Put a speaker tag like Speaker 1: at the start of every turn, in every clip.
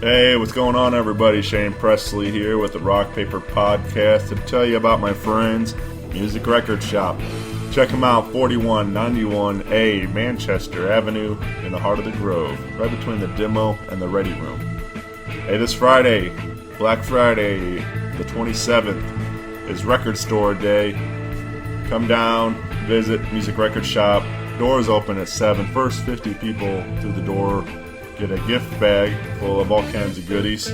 Speaker 1: Hey, what's going on, everybody? Shane Presley here with the Rock Paper Podcast to tell you about my friends, Music Record Shop. Check them out, 4191A Manchester Avenue in the heart of the Grove, right between the demo and the ready room. Hey, this Friday, Black Friday, the 27th, is Record Store Day. Come down, visit Music Record Shop. Doors open at 7. First 50 people through the door get a gift bag full of all kinds of goodies.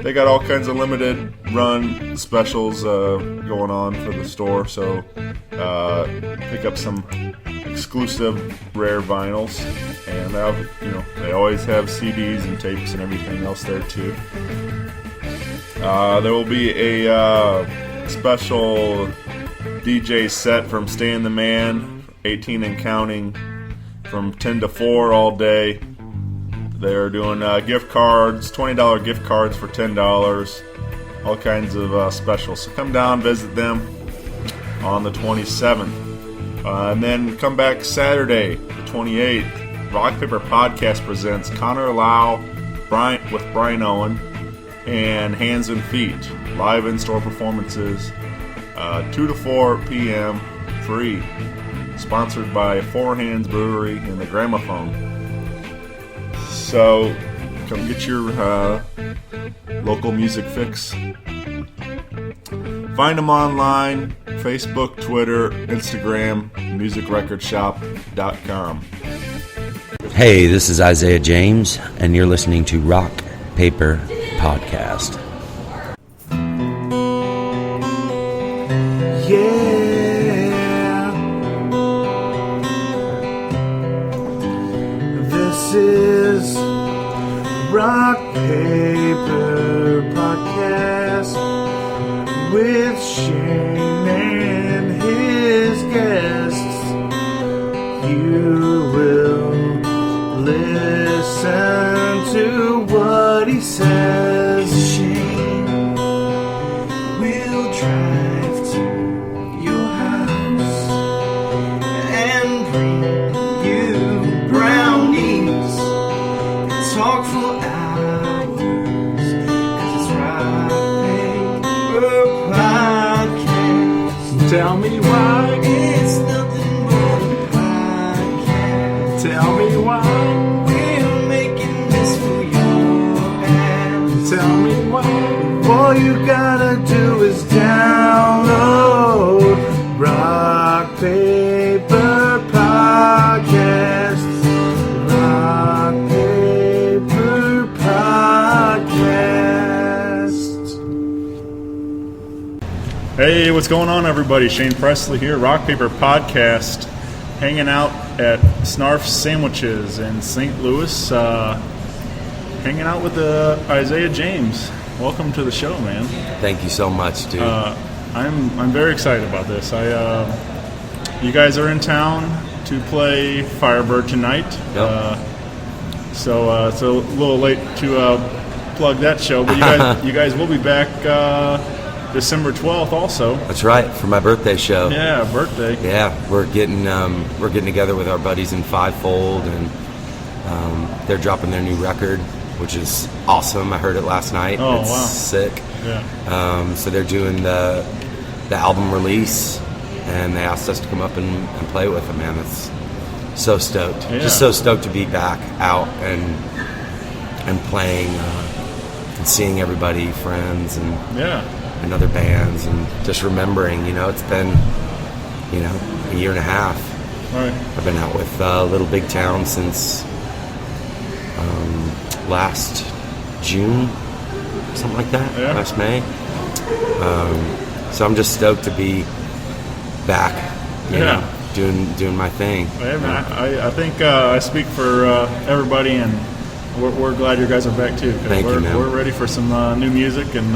Speaker 1: They got all kinds of limited run specials going on for the store, so pick up some exclusive rare vinyls, and they always have CDs and tapes and everything else there too. There will be a special DJ set from Stan the Man, 18 and counting, from 10 to 4 all day. They're doing gift cards, $20 gift cards for $10, all kinds of specials. So come down, visit them on the 27th. And then come back Saturday, the 28th. Rock Paper Podcast presents Connor Lau with Brian Owen and Hands and Feet. Live in-store performances, 2 to 4 p.m., free. Sponsored by Four Hands Brewery and the Gramophone. So, come get your local music fix. Find them online, Facebook, Twitter, Instagram, musicrecordshop.com.
Speaker 2: Hey, this is Isaiah James, and you're listening to Rock Paper Podcast.
Speaker 3: Yeah, this is Rock Paper Podcast with Shane and his guests. You will listen to what he says. Shane will drive to your house and bring you brownies and talk for hours, 'cause it's Rock Paper Podcast. Tell me why it's nothing but a podcast. Tell me why we're making this for your ass. Tell me why all you gotta do is download Rock Paper Podcast. Rock Paper Podcast.
Speaker 1: Hey, what's going on, everybody? Shane Presley here, Rock Paper Podcast, hanging out at Snarf Sandwiches in St. Louis, hanging out with Isaiah James. Welcome to the show, man.
Speaker 2: Thank you so much, dude.
Speaker 1: I'm very excited about this. You guys are in town to play Firebird tonight.
Speaker 2: Yep.
Speaker 1: So it's a little late to plug that show, but you guys will be back December 12th also.
Speaker 2: That's right, for my birthday show.
Speaker 1: Yeah, birthday.
Speaker 2: Yeah, we're getting together with our buddies in Fivefold, and they're dropping their new record, which is awesome. I heard it last night.
Speaker 1: Oh,
Speaker 2: it's
Speaker 1: wow.
Speaker 2: sick.
Speaker 1: Yeah.
Speaker 2: So they're doing the album release, and they asked us to come up and play with them, man. That's so stoked.
Speaker 1: Yeah.
Speaker 2: Just so stoked to be back out and playing and seeing everybody, friends, and other bands, and just remembering, it's been, a year and a half.
Speaker 1: Right.
Speaker 2: I've been out with Little Big Town since last June, something like that, last May. So I'm just stoked to be back, doing my thing.
Speaker 1: Hey, man, I think I speak for everybody, and we're glad you guys are back too.
Speaker 2: Thank you, man.
Speaker 1: We're ready for some new music, and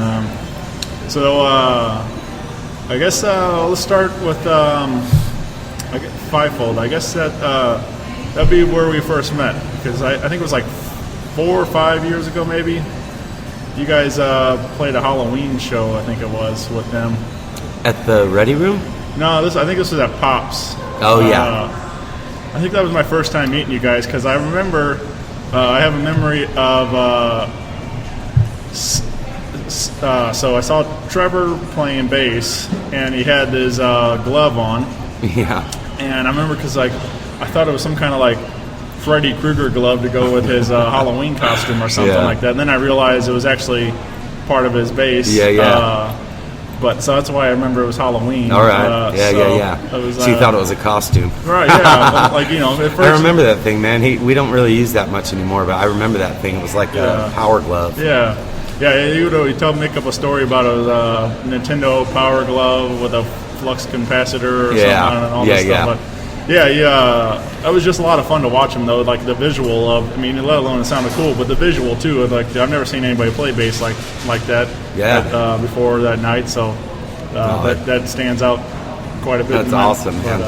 Speaker 1: so I guess let's start with Fivefold. I guess that'd be where we first met, because I think it was like 4 or 5 years ago, maybe. You guys played a Halloween show, I think it was, with them.
Speaker 2: At the Ready Room?
Speaker 1: No, I think this was at Pops.
Speaker 2: Oh, yeah.
Speaker 1: I think that was my first time meeting you guys, because I remember I have a memory of
Speaker 4: So I saw Trevor playing bass, and he had his glove on.
Speaker 2: Yeah.
Speaker 4: And I remember because I thought it was some kind of like Freddy Krueger glove to go with his Halloween costume or something like that. And then I realized it was actually part of his bass.
Speaker 2: Yeah.
Speaker 4: But so that's why I remember it was Halloween.
Speaker 2: All right. Yeah.
Speaker 4: It was,
Speaker 2: so you thought it was a costume.
Speaker 4: Right, yeah. Like, you know, at first,
Speaker 2: I remember that thing, man. We don't really use that much anymore, but I remember that thing. It was like a power glove.
Speaker 4: Yeah. Yeah, you make up a story about a Nintendo Power Glove with a flux capacitor or something and all this stuff. But it was just a lot of fun to watch him, though. Like the visual of, I mean, let alone it sounded cool, but the visual too. Like I've never seen anybody play bass like that. Before that night, so that stands out quite a bit.
Speaker 2: That's awesome, man.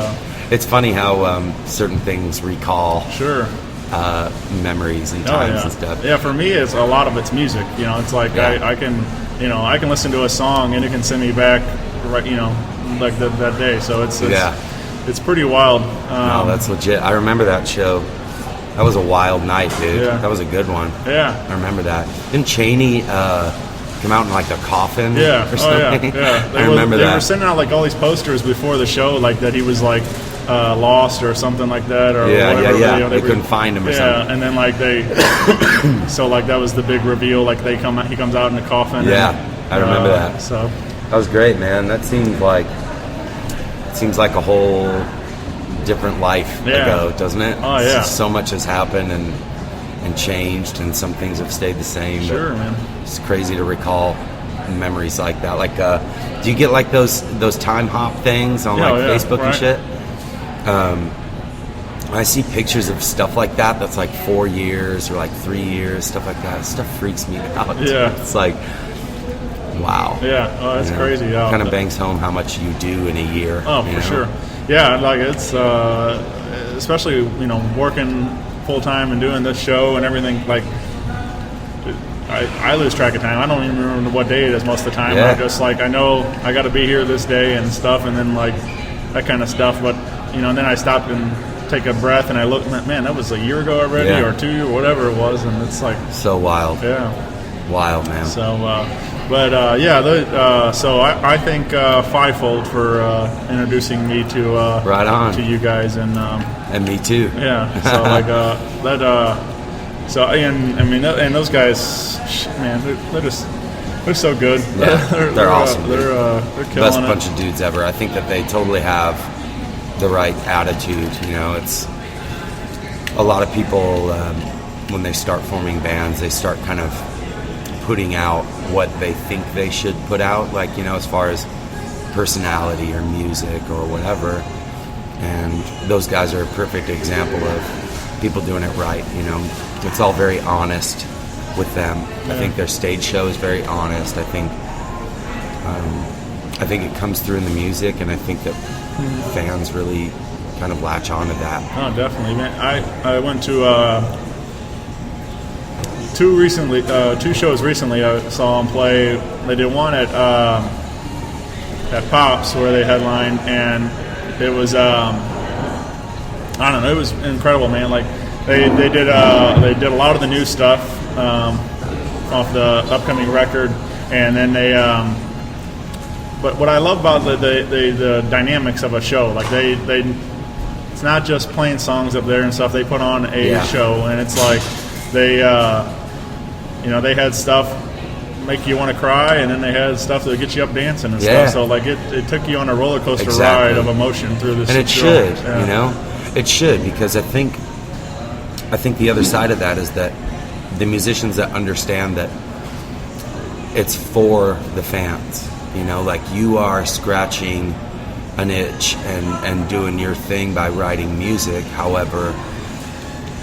Speaker 2: It's funny how certain things recall.
Speaker 4: Sure.
Speaker 2: Memories and times and stuff.
Speaker 4: Yeah, for me, it's a lot of it's music. You know, it's like I can listen to a song and it can send me back right. You know, like that day. So it's pretty wild.
Speaker 2: No, that's legit. I remember that show. That was a wild night, dude.
Speaker 4: Yeah.
Speaker 2: That was a good one.
Speaker 4: Yeah,
Speaker 2: I remember that. Didn't Cheney come out in like a coffin?
Speaker 4: Yeah.
Speaker 2: Or something?
Speaker 4: Yeah.
Speaker 2: I remember that.
Speaker 4: They were sending out like all these posters before the show, like that he was like lost or something like that, or whatever.
Speaker 2: They couldn't find him or something.
Speaker 4: Yeah, and then like so like that was the big reveal. Like he comes out in a coffin.
Speaker 2: Yeah, I remember that.
Speaker 4: So
Speaker 2: that was great, man. That seems like a whole different life ago, doesn't it?
Speaker 4: Oh yeah.
Speaker 2: So much has happened and changed, and some things have stayed the same.
Speaker 4: Sure, man.
Speaker 2: It's crazy to recall memories like that. Like, do you get like those time hop things on Facebook and shit? I see pictures of stuff like that that's like 4 years or like 3 years, stuff like that. Stuff freaks me out.
Speaker 4: Yeah.
Speaker 2: It's like, wow.
Speaker 4: Yeah. Oh, that's crazy. Yeah.
Speaker 2: Kind of bangs home how much you do in a year.
Speaker 4: Oh, for sure. Yeah, like it's especially working full time and doing this show and everything. Like I lose track of time. I don't even remember what day it is most of the time.
Speaker 2: Yeah.
Speaker 4: I just like I know I got to be here this day and stuff, and then like that kind of stuff. But and then I stop and take a breath and I look, man, that was a year ago already or 2 or whatever it was, and it's like
Speaker 2: so wild.
Speaker 4: Yeah,
Speaker 2: wild, man.
Speaker 4: So, so I thank Fivefold for introducing me to
Speaker 2: right on
Speaker 4: to you guys and
Speaker 2: me too.
Speaker 4: Yeah. So like So and those guys, man, they're so good.
Speaker 2: Yeah, they're awesome.
Speaker 4: They're killing
Speaker 2: best
Speaker 4: it.
Speaker 2: Bunch of dudes ever. I think that they totally have the right attitude. It's a lot of people when they start forming bands, they start kind of putting out what they think they should put out, like as far as personality or music or whatever. And those guys are a perfect example of people doing it right. It's all very honest with them. Yeah. I think their stage show is very honest. I think it comes through in the music, and I think that fans really kind of latch on to that.
Speaker 4: Oh, definitely, man. I went to two shows recently. I saw them play. They did one at Pops where they headlined, and it was I don't know. It was incredible, man. Like they did a lot of the new stuff off the upcoming record, and then they. But what I love about the dynamics of a show, like they it's not just playing songs up there and stuff. They put on a show, and it's like they they had stuff make you want to cry, and then they had stuff that get you up dancing and stuff. So like it took you on a roller coaster ride of emotion through this.
Speaker 2: And it
Speaker 4: show.
Speaker 2: should, it should, because I think the other side of that is that the musicians that understand that it's for the fans. Like you are scratching an itch and doing your thing by writing music. However,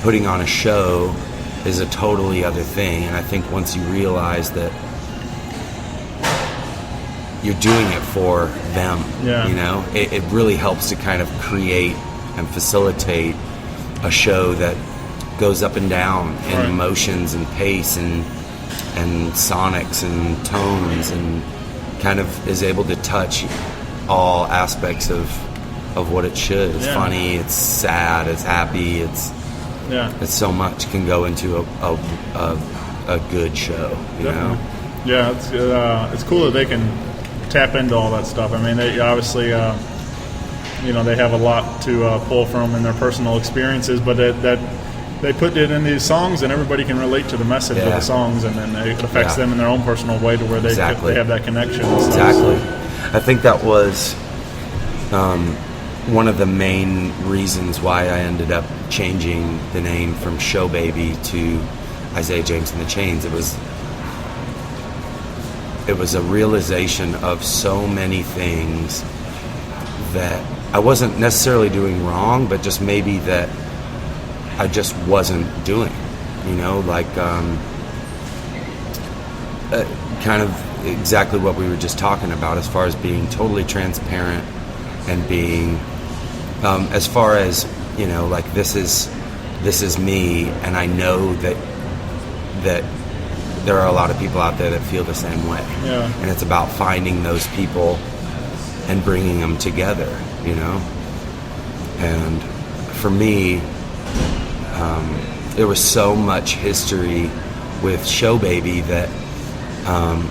Speaker 2: putting on a show is a totally other thing. And I think once you realize that you're doing it for them, it really helps to kind of create and facilitate a show that goes up and down in emotions and pace and sonics and tones, and kind of is able to touch all aspects of what it should. It's funny, it's sad, it's happy, it's so much can go into a a good show. You know?
Speaker 4: Yeah, it's cool that they can tap into all that stuff. I mean, they obviously, they have a lot to pull from in their personal experiences, but that they put it in these songs, and everybody can relate to the message of the songs, and then it affects them in their own personal way to where they have that connection. And stuff.
Speaker 2: Exactly. I think that was one of the main reasons why I ended up changing the name from Showbaby to Isaiah James and the Chains. It was a realization of so many things that I wasn't necessarily doing wrong, but just maybe that I just wasn't doing, kind of exactly what we were just talking about as far as being totally transparent and being, as far as, this is me, and I know that there are a lot of people out there that feel the same way.
Speaker 4: Yeah.
Speaker 2: And it's about finding those people and bringing them together, And for me, there was so much history with Showbaby that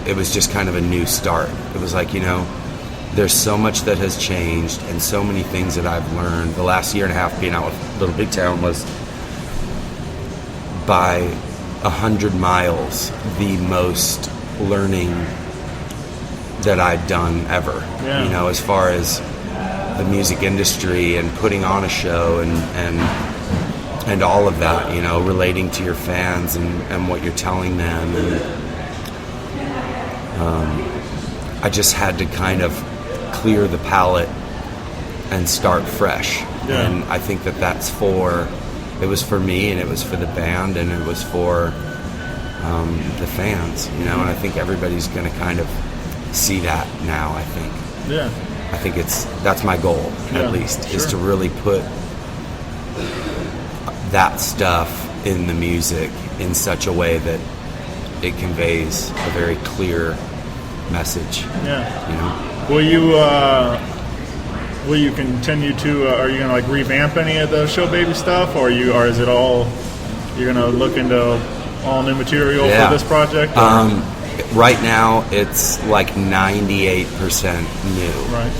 Speaker 2: it was just kind of a new start. It was like, there's so much that has changed and so many things that I've learned. The last year and a half being out with Little Big Town was by 100 miles the most learning that I'd done ever.
Speaker 4: Yeah.
Speaker 2: As far as the music industry and putting on a show and all of that, relating to your fans and what you're telling them. And I just had to kind of clear the palette and start fresh.
Speaker 4: Yeah.
Speaker 2: And I think it was for me, and it was for the band, and it was for the fans, and I think everybody's going to kind of see that now, I think.
Speaker 4: Yeah.
Speaker 2: I think that's my goal, at least, is to really put that stuff in the music in such a way that it conveys a very clear message.
Speaker 4: Yeah. Will you continue to? Are you gonna revamp any of the Showbaby stuff, or is it all you're gonna look into all new material for this project?
Speaker 2: Right now, it's 98% new.
Speaker 4: Right.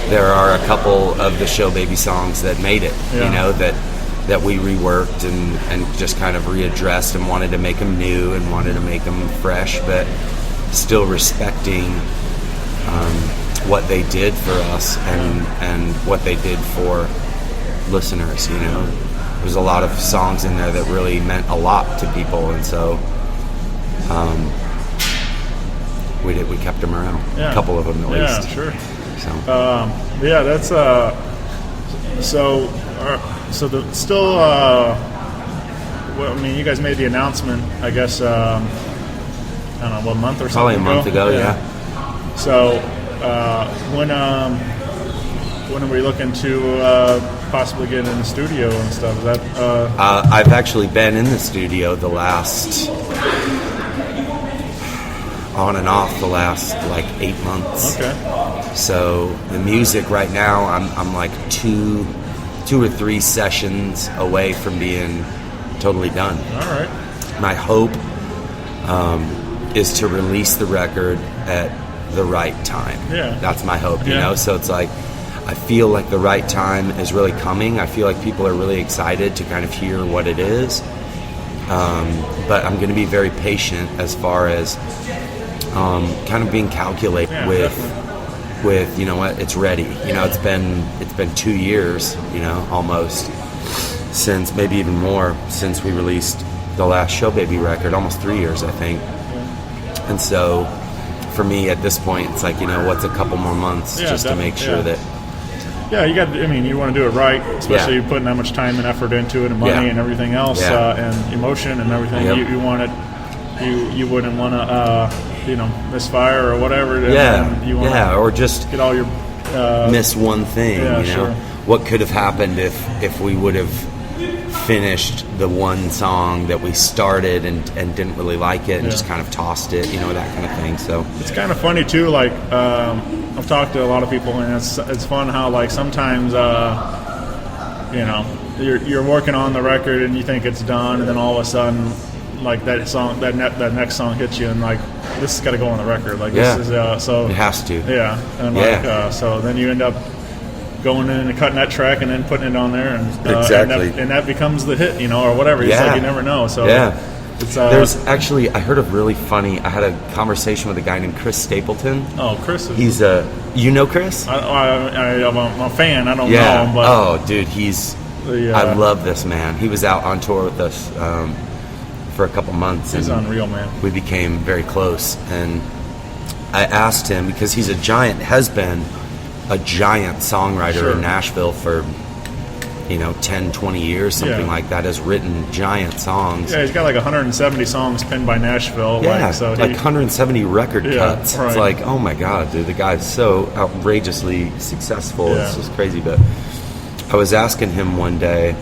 Speaker 2: There are a couple of the Showbaby songs that made it. That we reworked and just kind of readdressed and wanted to make them new and wanted to make them fresh, but still respecting what they did for us and what they did for listeners. There's a lot of songs in there that really meant a lot to people, and so we kept them around. A couple of them at least.
Speaker 4: Yeah, sure.
Speaker 2: So
Speaker 4: that's so the still. You guys made the announcement, I guess. I don't know, a month or something.
Speaker 2: Probably a month ago. Yeah.
Speaker 4: So when are we looking to possibly get in the studio and stuff? Is that?
Speaker 2: I've actually been in the studio on and off the last 8 months.
Speaker 4: Okay.
Speaker 2: So the music right now, I'm like two or three sessions away from being totally done.
Speaker 4: All right.
Speaker 2: My hope is to release the record at the right time.
Speaker 4: Yeah.
Speaker 2: That's my hope, So it's I feel like the right time is really coming. I feel like people are really excited to kind of hear what it is. But I'm going to be very patient as far as kind of being calculated with it's ready. It's been 2 years, almost, since, maybe even more, since we released the last Showbaby record, almost 3 years, I think. And so for me at this point, it's what's a couple more months to make sure that.
Speaker 4: Yeah, you got. You want to do it right, especially putting that much time and effort into it, and money and everything else, and emotion and everything.
Speaker 2: Yep.
Speaker 4: You want it. You wouldn't want to, misfire or whatever.
Speaker 2: Or just
Speaker 4: get all your
Speaker 2: miss one thing.
Speaker 4: Sure.
Speaker 2: What could have happened if we would have finished the one song that we started and didn't really like it and just kind of tossed it, that kind of thing. So
Speaker 4: it's kind of funny too. I've talked to a lot of people, and it's fun how sometimes you're working on the record and you think it's done, and then all of a sudden like that song, that next song hits you, and like this has got to go on the record. Like
Speaker 2: Yeah.
Speaker 4: this is so
Speaker 2: It has to.
Speaker 4: yeah, and like so then you end up going in and cutting that track and then putting it on there, and
Speaker 2: Exactly.
Speaker 4: and that becomes the hit, or whatever. It's
Speaker 2: Yeah.
Speaker 4: like you never know. So
Speaker 2: Yeah.
Speaker 4: it's
Speaker 2: There's actually, I heard a really funny, I had a conversation with a guy named Chris Stapleton.
Speaker 4: oh, Chris is.
Speaker 2: He's you know Chris?
Speaker 4: I'm a fan. I don't know
Speaker 2: Yeah.
Speaker 4: him, but
Speaker 2: Oh, dude, he's,
Speaker 4: the,
Speaker 2: I love this man. He was out on tour with us for a couple months.
Speaker 4: he's
Speaker 2: and
Speaker 4: unreal, man.
Speaker 2: we became very close, and I asked him, because he's has been a giant songwriter
Speaker 4: Sure.
Speaker 2: in Nashville for 10, 20 years, something
Speaker 4: Yeah.
Speaker 2: like that, has written giant songs.
Speaker 4: Yeah, he's got like 170 songs pinned by Nashville.
Speaker 2: Yeah,
Speaker 4: like, so
Speaker 2: like 170 record
Speaker 4: Yeah,
Speaker 2: cuts.
Speaker 4: right.
Speaker 2: It's like, oh my God, dude, the guy's so outrageously successful.
Speaker 4: Yeah.
Speaker 2: It's just crazy. But I was asking him one day,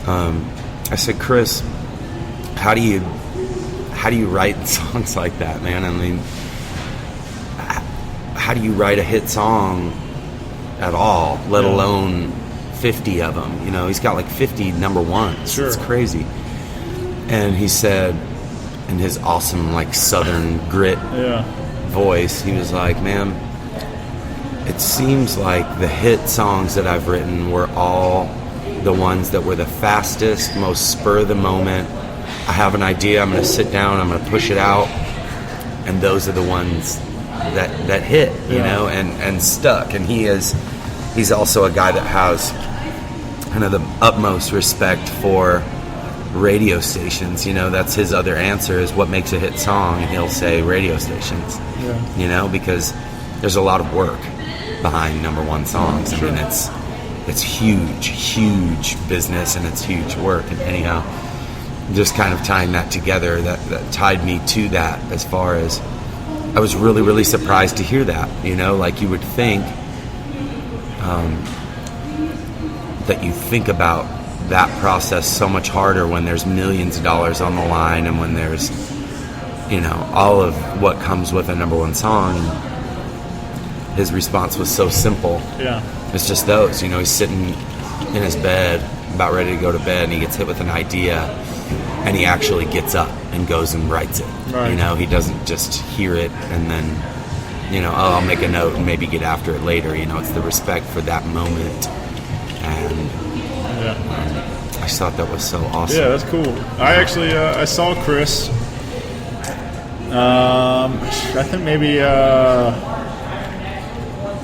Speaker 2: I said, Chris, how do you write songs like that, man? I mean, how do you write a hit song at all, let alone 50 of them? He's got like 50 number ones.
Speaker 4: Sure.
Speaker 2: It's crazy. And he said, in his awesome like Southern grit voice, he was like, man, it seems like the hit songs that I've written were all the ones that were the fastest, most spur of the moment. I have an idea, I'm going to sit down, I'm going to push it out, and those are the ones that hit, and stuck. And he's also a guy that has kind of the utmost respect for radio stations. That's his other answer, is what makes a hit song, and he'll say radio stations. Because there's a lot of work behind number one songs.
Speaker 4: Sure.
Speaker 2: I mean, it's huge business, and it's huge work. And anyhow, just kind of tying that together, that tied me to that, as far as I was really, really surprised to hear that. Like you would think that you think about that process so much harder when there's millions of dollars on the line, and when there's all of what comes with a number one song. His response was so simple.
Speaker 4: Yeah.
Speaker 2: It's just those, he's sitting in his bed about ready to go to bed, and he gets hit with an idea, and he actually gets up and goes and writes it.
Speaker 4: Right.
Speaker 2: He doesn't just hear it and then I'll make a note and maybe get after it later. It's the respect for that moment. And I just thought that was so awesome.
Speaker 4: Yeah, that's cool. I actually I saw Chris. I think maybe I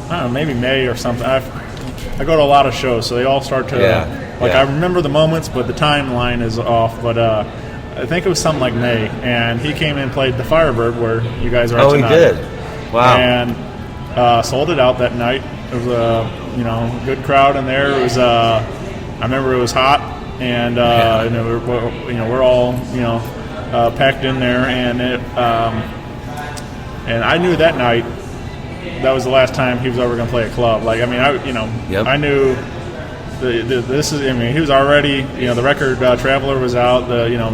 Speaker 4: don't know, maybe May or something. I go to a lot of shows, so they all start to I remember the moments, but the timeline is off. But I think it was something like May, and he came in and played the Firebird where you guys are at tonight.
Speaker 2: He did. Wow.
Speaker 4: And sold it out that night. It was a good crowd in there. It was I remember it was hot, and we're all packed in there, and it and I knew that night that was the last time he was ever going to play a club. Like, I mean, I knew this is. I mean, he was already. The record Traveler was out.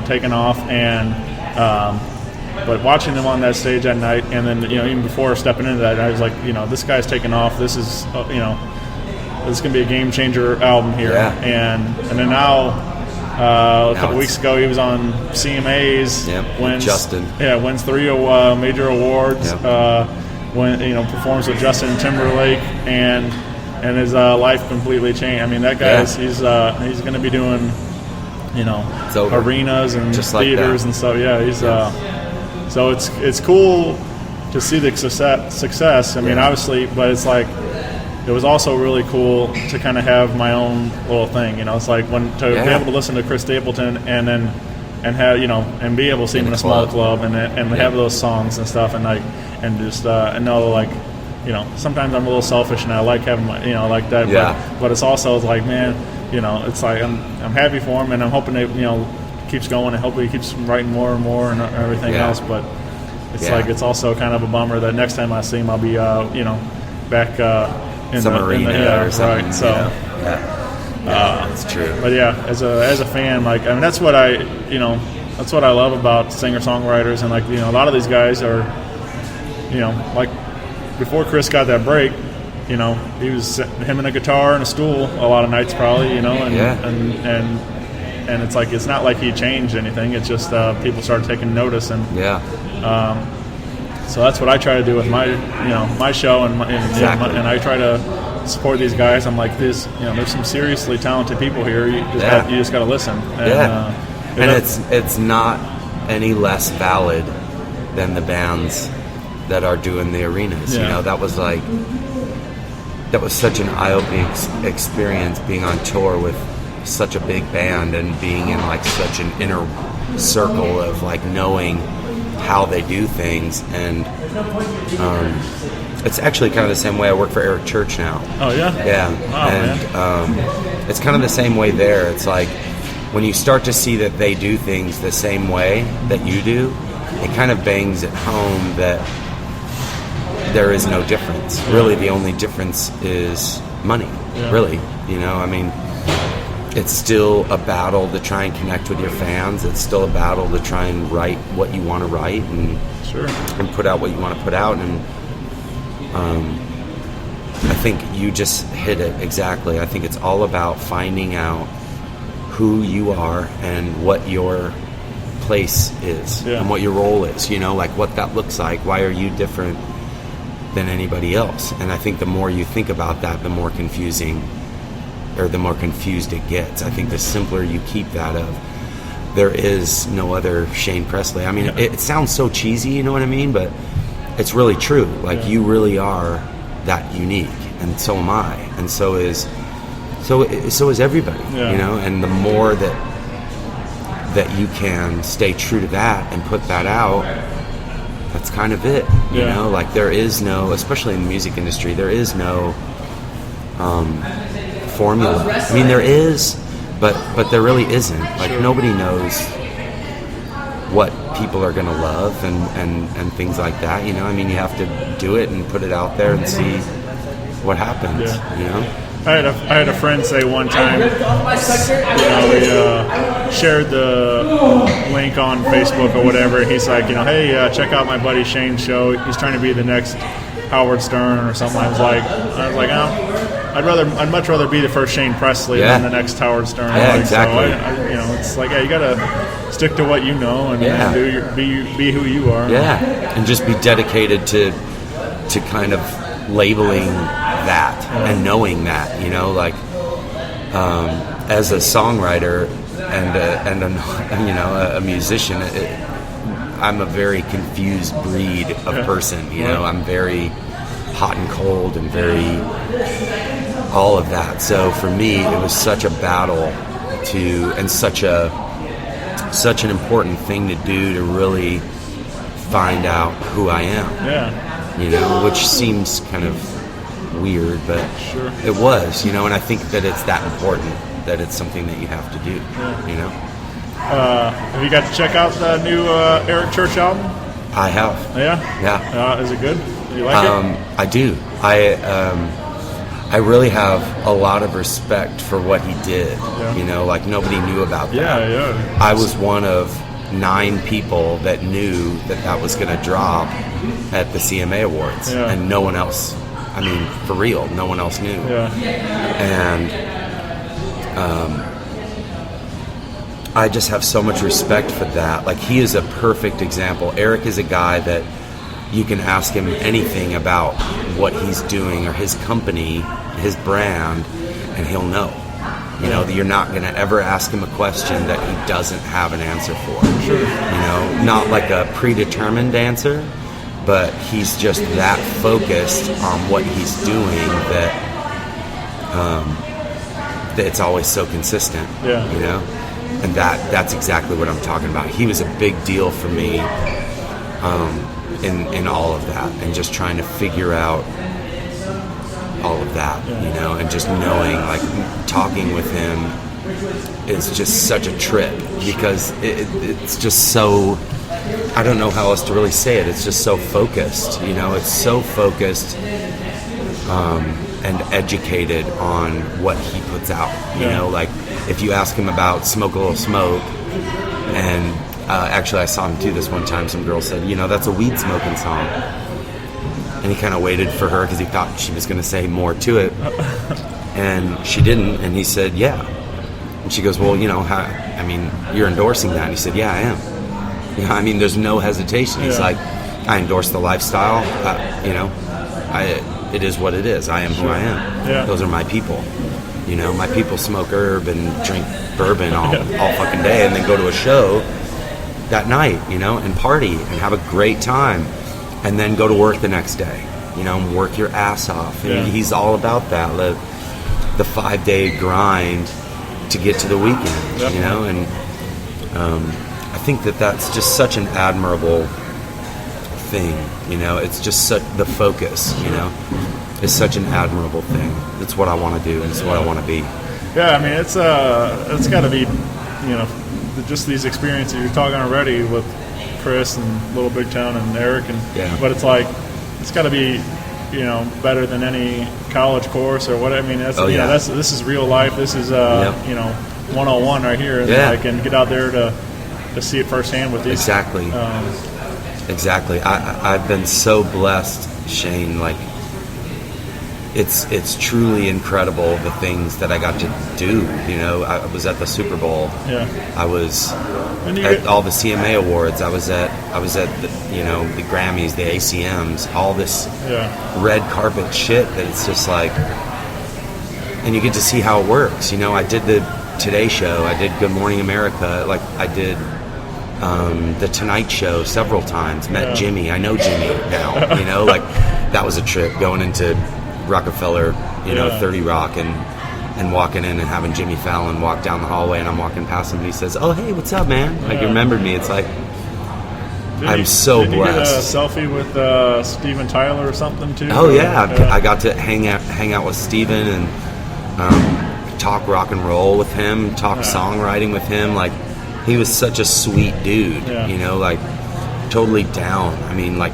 Speaker 4: Taking off, and but watching him on that stage that night, and then even before stepping into that, I was like, this guy's taking off. This is this is going to be a game changer album here.
Speaker 2: Yeah.
Speaker 4: And then now. A couple weeks ago, he was on CMAs.
Speaker 2: Wins Justin.
Speaker 4: Yeah, wins 3 major awards. Performs with Justin Timberlake, and his life completely changed. I mean, that guy he's going to be doing arenas and
Speaker 2: just like
Speaker 4: theaters
Speaker 2: that.
Speaker 4: and stuff. Yeah, he's so it's cool to see the success. I mean, obviously, but it's like. It was also really cool to kind of have my own little thing, It's like be able to listen to Chris Stapleton and have and be able to see him in a small club and have those songs and stuff, and know sometimes I'm a little selfish and I like having like that.
Speaker 2: Yeah.
Speaker 4: But it's also like, man, it's like I'm happy for him, and I'm hoping it keeps going, and hopefully he keeps writing more and more and everything else. But it's like it's also kind of a bummer that next time I see him I'll be back. In
Speaker 2: some arena or something.
Speaker 4: Right. So,
Speaker 2: that's true.
Speaker 4: But as a fan, like, I mean, that's what I love about singer-songwriters, and a lot of these guys are, like before Chris got that break, he was him and a guitar and a stool a lot of nights probably, and and it's like it's not like he changed anything. It's just people started taking notice, and so that's what I try to do with my show, and I try to support these guys. I'm like, there's some seriously talented people here. You just got to listen. And
Speaker 2: it's not any less valid than the bands that are doing the arenas. That was such an eye-opening experience, being on tour with such a big band and being in like such an inner circle of like knowing how they do things. And it's actually kind of the same way I work for Eric Church now.
Speaker 4: Oh yeah?
Speaker 2: And it's kind of the same way there. It's like when you start to see that they do things the same way that you do, it kind of bangs at home that there is no difference. Really, the only difference is money. Really, I mean, it's still a battle to try and connect with your fans. It's still a battle to try and write what you want to write and put out what you want to put out. And I think you just hit it exactly. I think it's all about finding out who you are and what your place is and what your role is. Like what that looks like. Why are you different than anybody else? And I think the more you think about that, the more confusing, or the more confused it gets. I think the simpler you keep that of, there is no other Shane Presley. I mean, it sounds so cheesy, you know what I mean? But it's really true. Like you really are that unique, and so am I, and so is everybody. And the more that you can stay true to that and put that out, that's kind of it. Like there is no, especially in the music industry, there is no formula. I mean, there is, but there really isn't. Like nobody knows what people are going to love and things like that. I mean, you have to do it and put it out there and see what happens.
Speaker 4: I had a friend say one time, we shared the link on Facebook or whatever. He's like, hey, check out my buddy Shane's show. He's trying to be the next Howard Stern or something. I was like, oh, I'd much rather be the first Shane Presley than the next Howard Stern.
Speaker 2: Yeah, exactly.
Speaker 4: So it's like, you gotta stick to what you know and be who you are.
Speaker 2: Yeah, and just be dedicated to kind of labeling that and knowing that, like as a songwriter and a musician, I'm a very confused breed of person. I'm very hot and cold and very all of that. So for me, it was such a battle and such an important thing to do to really find out who I am. Which seems kind of weird, but it was, and I think that it's that important, that it's something that you have to do.
Speaker 4: Have you got to check out the new Eric Church album?
Speaker 2: I have.
Speaker 4: Yeah. Is it good? Do you like it?
Speaker 2: I do. I really have a lot of respect for what he did. Like nobody knew about that. I was one of 9 people that knew that was going to drop at the CMA Awards, and no one else. I mean, for real, no one else knew. And I just have so much respect for that. Like, he is a perfect example. Eric is a guy that you can ask him anything about what he's doing or his company, his brand, and he'll know. You're not going to ever ask him a question that he doesn't have an answer for. Not like a predetermined answer, but he's just that focused on what he's doing that it's always so consistent. And that's exactly what I'm talking about. He was a big deal for me in all of that, and just trying to figure out all of that, and just knowing, like, talking with him is just such a trip, because it's just so, I don't know how else to really say it, it's just so focused, it's so focused and educated on what he puts out, like, if you ask him about Smoke a Little Smoke, and actually I saw him do this one time, some girl said, that's a weed smoking song. And he kind of waited for her because he thought she was going to say more to it. And she didn't. And he said, yeah. And she goes, well, you know, you're endorsing that. And he said, yeah, I am. You know, I mean, there's no hesitation. He's like, I endorse the lifestyle. You know, it is what it is. I am who I am.
Speaker 4: Yeah.
Speaker 2: Those are my people. You know, my people smoke herb and drink bourbon all fucking day, and then go to a show that night, you know, and party and have a great time, and then go to work the next day, you know, and work your ass off. And he's all about that, the 5-day grind to get to the weekend, you know, and I think that's just such an admirable thing, you know. It's just the focus, you know, is such an admirable thing. It's what I want to do, and it's what I want to be.
Speaker 4: Yeah, I mean, it's got to be, you know, just these experiences you're talking already with Chris and Little Big Town and Eric, but it's like it's got to be, you know, better than any college course or what. I mean, that's this is real life. This is you know, 101 right here, and and get out there to see it firsthand with these.
Speaker 2: Exactly. Exactly. I've been so blessed, Shane. Like, it's truly incredible the things that I got to do. You know, I was at the Super Bowl. Yeah. I was at all the CMA awards. I was at the, you know, the Grammys, the ACMs, all this red carpet shit that it's just like, and you get to see how it works. You know, I did the Today Show. I did Good Morning America. Like, I did the Tonight Show several times. Met Jimmy. I know Jimmy now. You know, like, that was a trip going into Rockefeller, you know, 30 Rock, and walking in and having Jimmy Fallon walk down the hallway, and I'm walking past him and he says, oh, hey, what's up, man? Like, you remembered me. It's like, I'm so blessed. Did you get a
Speaker 4: selfie with Steven Tyler or something too?
Speaker 2: Oh, yeah. I got to hang out with Steven and talk rock and roll with him, talk songwriting with him. Like, he was such a sweet dude, you know, like, totally down. I mean, like,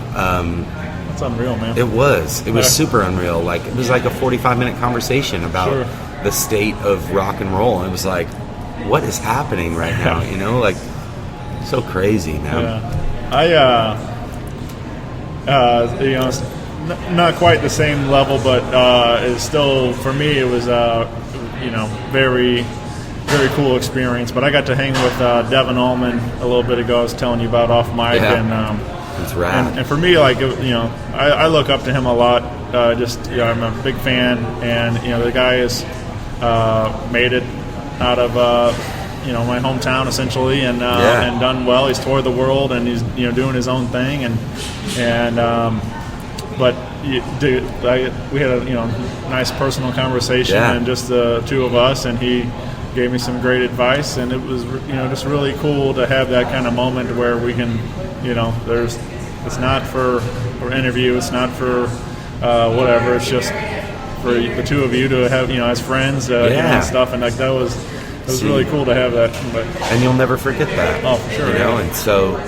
Speaker 4: it's unreal, man.
Speaker 2: It was super unreal. Like, it was like a 45-minute conversation about the state of rock and roll, and it was like, what is happening right now? You know, like, so crazy, man.
Speaker 4: Yeah. You know, it's not quite the same level, but it's still, for me, it was you know, very, very cool experience. But I got to hang with Devin Allman a little bit ago. I was telling you about off mic, and
Speaker 2: it's rad.
Speaker 4: And for me, like, you know, I look up to him a lot. Just, you know, I'm a big fan, and, you know, the guy has made it out of you know, my hometown essentially, and done well. He's toured the world, and he's, you know, doing his own thing, and but we had a, you know, nice personal conversation, and just the two of us, and he gave me some great advice, and it was, you know, just really cool to have that kind of moment where we can, you know, it's not for interview, it's not for whatever, it's just for the two of you to have, you know, as friends, you know, and stuff, and like that was really cool to have that. But,
Speaker 2: and you'll never forget that.
Speaker 4: Oh, for sure.
Speaker 2: You know, and so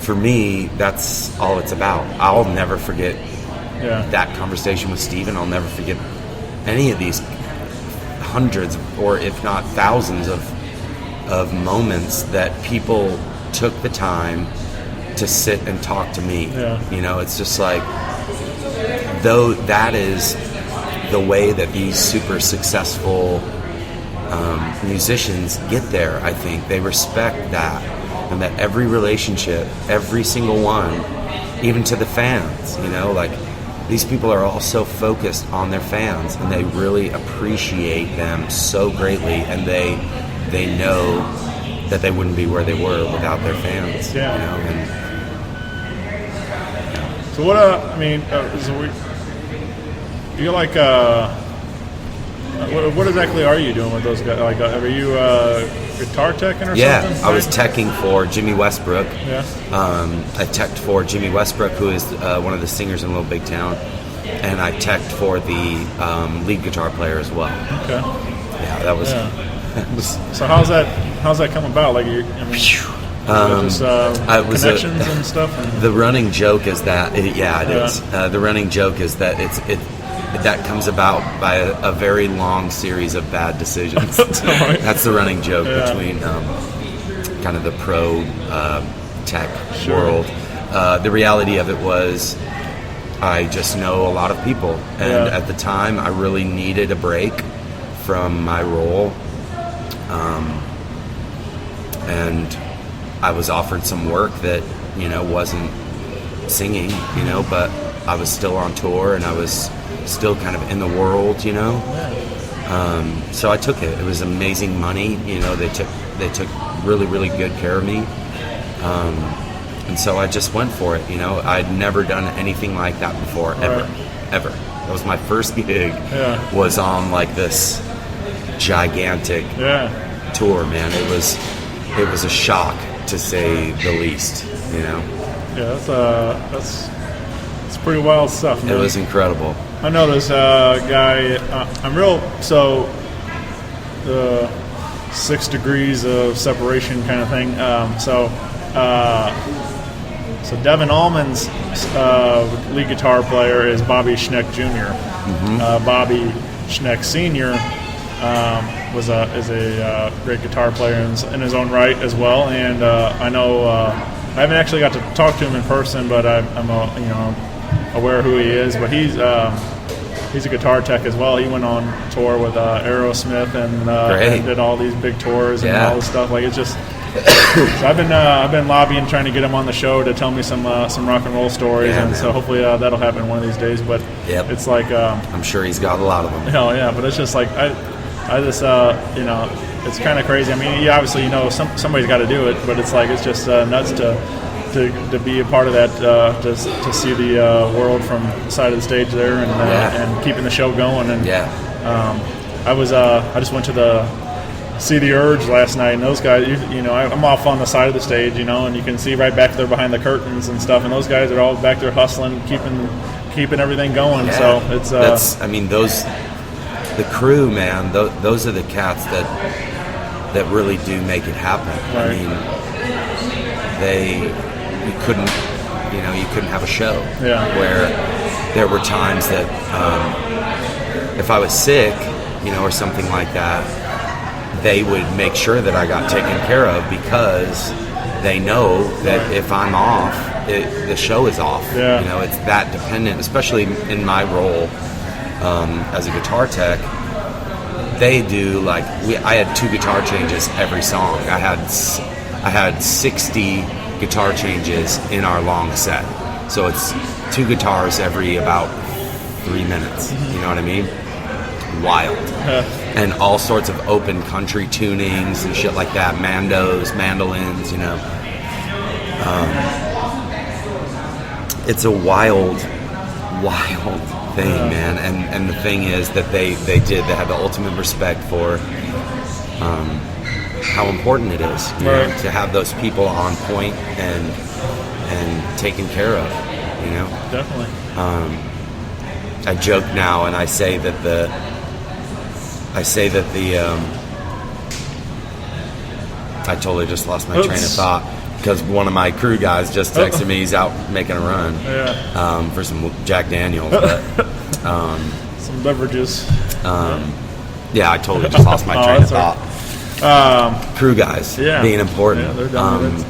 Speaker 2: for me, that's all it's about. I'll never forget that conversation with Steven. I'll never forget any of these hundreds, or if not thousands, of moments that people took the time to sit and talk to me. You know, it's just like, though that is the way that these super successful musicians get there. I think they respect that, and that every relationship, every single one, even to the fans, you know, like, these people are all so focused on their fans, and they really appreciate them so greatly, and they know that they wouldn't be where they were without their fans. You know, and
Speaker 4: so what? I mean, you're like, what exactly are you doing with those guys? Like, are you guitar teching or something?
Speaker 2: Yeah, I was teching for Jimmy Westbrook. I teched for Jimmy Westbrook, who is one of the singers in Little Big Town, and I teched for the lead guitar player as well. Okay. Yeah, that was.
Speaker 4: So how's that come about? Like, connections and stuff.
Speaker 2: The running joke is that it is. The running joke is that that comes about by a very long series of bad decisions. That's the running joke between kind of the pro tech world. The reality of it was, I just know a lot of people, and at the time I really needed a break from my role And I was offered some work that, wasn't singing, but I was still on tour and I was still kind of in the world, so I took it. It was amazing money, they took really, really good care of me. And so I just went for it, I'd never done anything like that before, ever. That was my first gig, was on like this gigantic tour, man. It was a shock, to say the least,
Speaker 4: Yeah, that's pretty wild stuff, man.
Speaker 2: It was incredible.
Speaker 4: I know this guy, the 6 degrees of separation kind of thing. So Devin Allman's lead guitar player is Bobby Schneck Jr. Bobby Schneck Sr. is a great guitar player in his own right as well. And I know I haven't actually got to talk to him in person, but I'm aware of who he is. But he's a guitar tech as well. He went on tour with Aerosmith and did all these big tours and all this stuff. Like, it's just. So I've been lobbying, trying to get him on the show to tell me some rock and roll stories, and so hopefully that'll happen one of these days. But it's like
Speaker 2: I'm sure he's got a lot of them.
Speaker 4: Hell yeah! But it's just like I just it's kind of crazy. I mean, obviously somebody's got to do it, but it's like it's just nuts to be a part of that, to see the world from the side of the stage there, and keeping the show going. And I just went to see the Urge last night, and those guys, I'm off on the side of the stage, and you can see right back there behind the curtains and stuff, and those guys are all back there hustling, keeping everything going. So it's
Speaker 2: the crew, man. Those are the cats that really do make it happen.
Speaker 4: Right.
Speaker 2: I mean, you couldn't have a show where there were times that if I was sick, or something like that, they would make sure that I got taken care of, because they know that if I'm off, the show is off. It's that dependent, especially in my role as a guitar tech. They do I had 2 guitar changes every song. I had 60 guitar changes in our long set, so it's 2 guitars every about 3 minutes. You know what I mean? Wild. And all sorts of open country tunings and shit like that, mandolins, it's a wild thing, man. And the thing is that they have the ultimate respect for how important it is to have those people on point and taken care of,
Speaker 4: Definitely.
Speaker 2: I joke now and I say that the I totally just lost my train of thought, because one of my crew guys just texted me. He's out making a run for some Jack Daniels, but
Speaker 4: some beverages.
Speaker 2: I totally just lost my train of thought. Crew guys being important.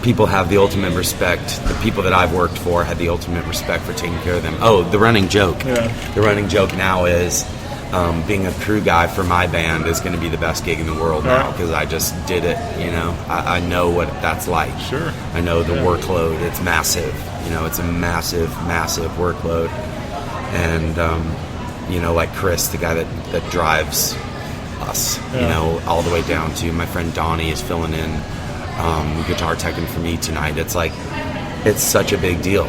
Speaker 2: People have the ultimate respect. The people that I've worked for had the ultimate respect for taking care of them. The running joke. The running joke now is being a crew guy for my band is going to be the best gig in the world now, because I just did it. I know what that's like.
Speaker 4: Sure.
Speaker 2: I know the workload. It's massive. It's a massive workload. And like Chris, the guy that drives us, all the way down to my friend Donnie is filling in guitar teching for me tonight. It's like, it's such a big deal,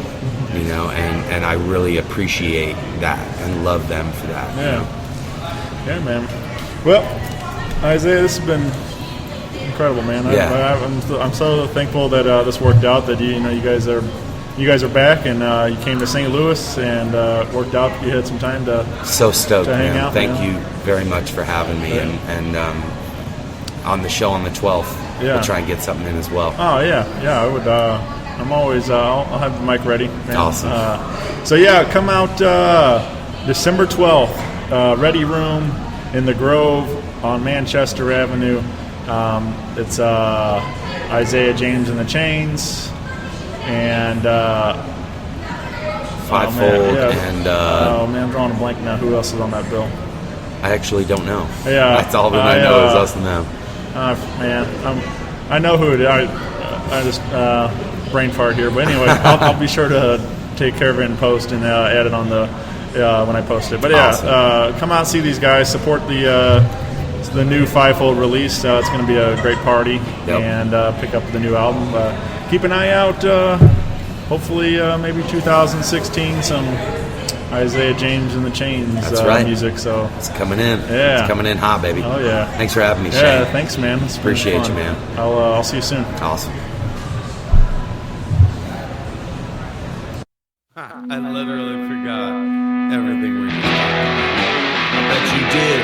Speaker 2: and I really appreciate that and love them for that.
Speaker 4: Yeah, man. Well, Isaiah, this has been incredible, man. I'm so thankful that this worked out. That you guys are back, and you came to St. Louis, and worked out. You had some time to
Speaker 2: so stoked,
Speaker 4: to hang
Speaker 2: man.
Speaker 4: out.
Speaker 2: Thank you very much for having me, and on the show on the 12th, we'll try and get something in as well.
Speaker 4: Oh yeah. I would. I'm always. I'll have the mic ready. Man.
Speaker 2: Awesome.
Speaker 4: Come out December 12th. Ready Room in the Grove on Manchester Avenue. It's Isaiah James and the Chains, and
Speaker 2: Fivefold, and
Speaker 4: I'm drawing a blank now. Who else is on that bill?
Speaker 2: I actually don't know.
Speaker 4: Yeah,
Speaker 2: that's all that I know is us and them.
Speaker 4: Man, I know who it is. I just brain fart here, but anyway, I'll be sure to take care of it in post and add it on the when I post it. But yeah, awesome. Come out and see these guys. Support the new Fivefold release. It's going to be a great party, and pick up the new album. Keep an eye out. Hopefully, maybe 2016, some Isaiah James and the Chains music. So
Speaker 2: it's coming in.
Speaker 4: Yeah,
Speaker 2: it's coming in hot, baby.
Speaker 4: Oh yeah.
Speaker 2: Thanks for having me, Shane.
Speaker 4: Yeah, thanks, man.
Speaker 2: Appreciate you, man.
Speaker 4: I'll see you soon.
Speaker 2: Awesome.
Speaker 3: I literally forgot everything we just talked about. I bet you did.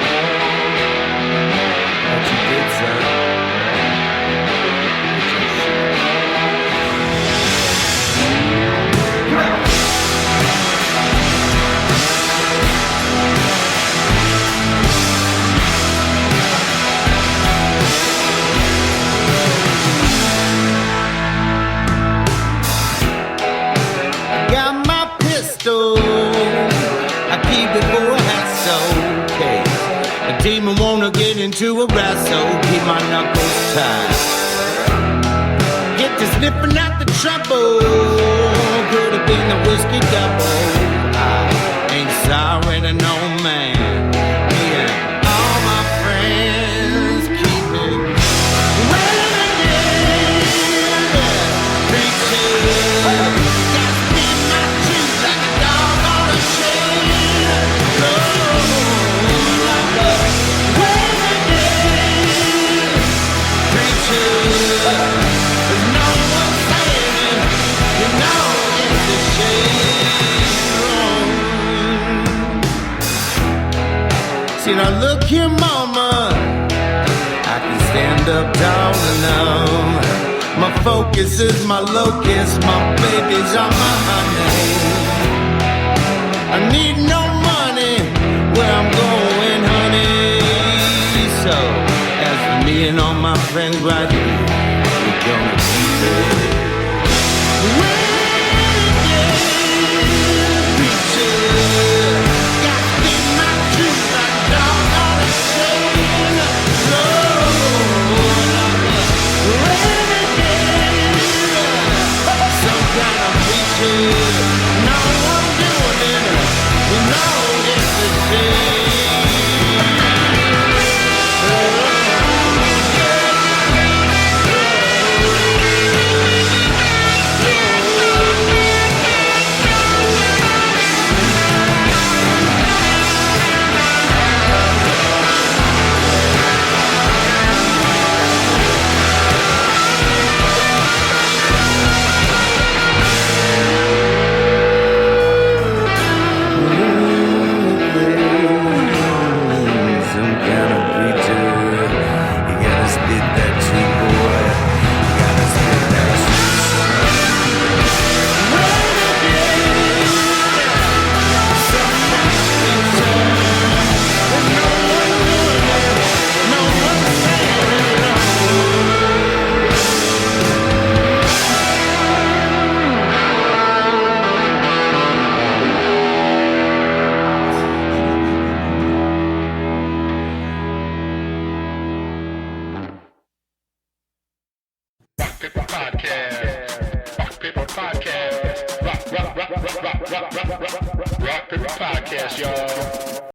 Speaker 3: I bet you did, son. Demon wanna get into a wrestle, keep my knuckles tight. Get to sniffing at the trouble, could have been the whiskey double. I ain't sorry to no man. Me and all my friends keeping renegade, preaching. Got to be my truth like a dog on a chain. See now look here, mama, I can stand up tall enough. My focus is my locus, my babies are my honey. I need no money where I'm going, honey. So as for me and all my friends right here, we're gonna keep it.
Speaker 5: Rock Paper Podcast, y'all.